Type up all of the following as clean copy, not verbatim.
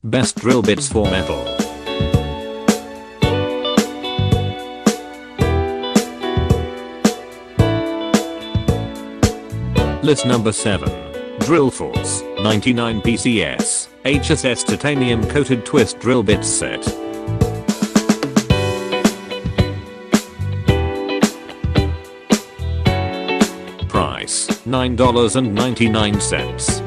Best drill bits for metal. List number 7. DRILLFORCE 99 PCS HSS titanium coated twist drill bits set. Price $9.99.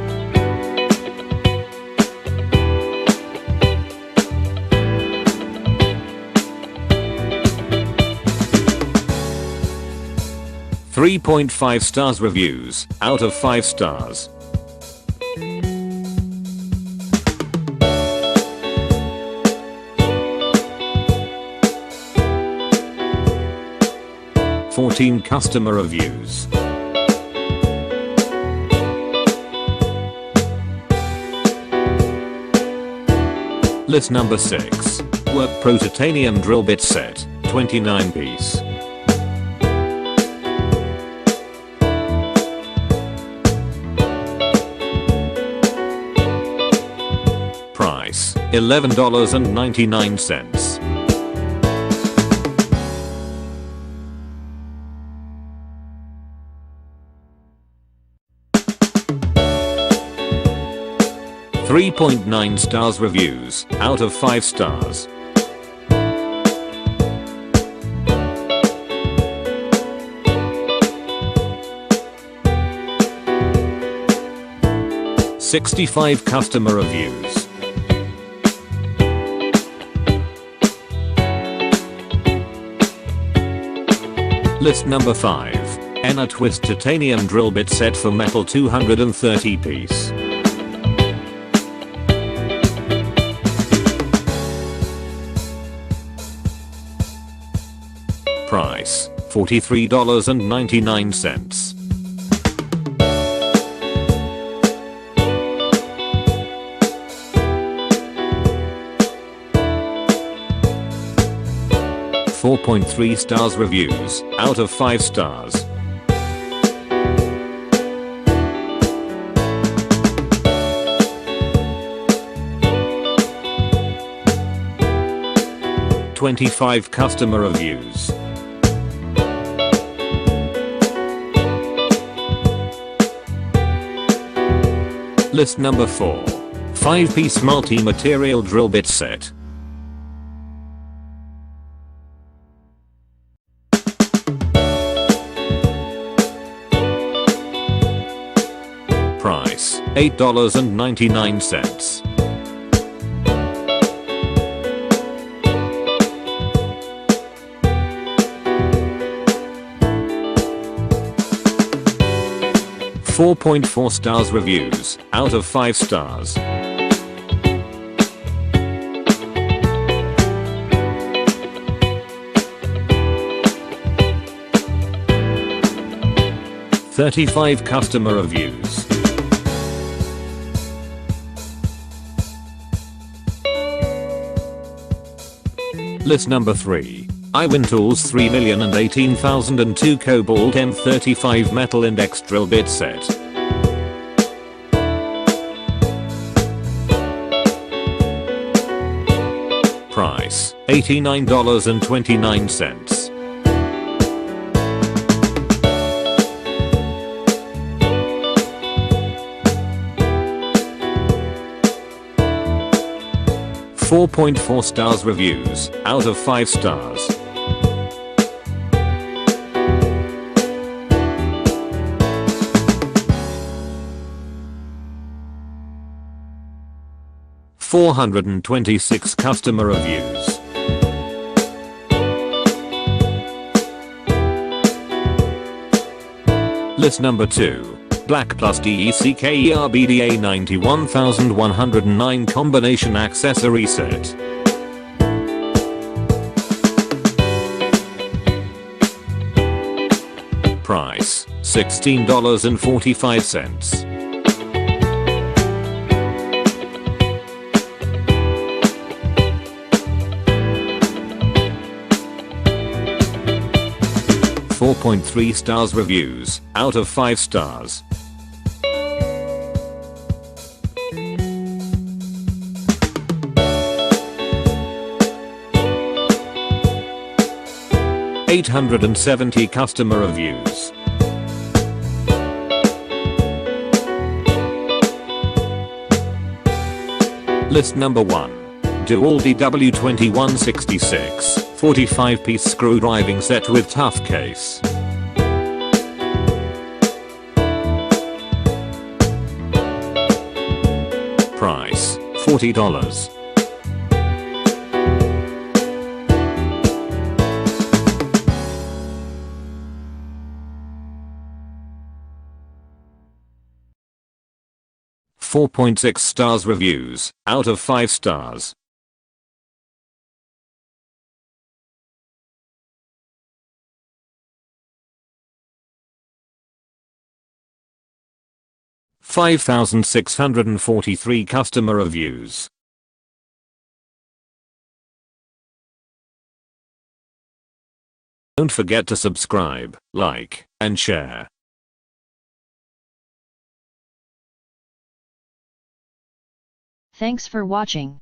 .5 stars reviews out of 5 stars. .14 customer reviews. List number 6. WORKPRO titanium drill bit set, 29 piece. Price $11.99. .9 stars reviews out of 5 stars. .65 customer reviews. List number 5. EnerTwist titanium drill bit set for metal 230 piece. Price $43.99. .3 stars reviews out of 5 stars. .25 customer reviews. List number 4. 5-piece multi-material drill bit set. Price $8.99. .4 stars reviews out of 5 stars. .35 customer reviews. List number 3. Irwin Tools 3,018,002 Cobalt M35 metal index drill bit set. Price $89.29. .4 stars reviews out of 5 stars. .426 customer reviews. List number 2. BLACK+DECKER BDA 91109 combination accessory set. Price $16.45. .3 stars reviews out of 5 stars. 870 customer reviews. List number 1. DEWALT DW2166 45-piece screwdriving set with tough case. Price $40. .6 stars reviews out of 5 stars. .5,643 customer reviews. Don't forget to subscribe, like, and share. Thanks for watching.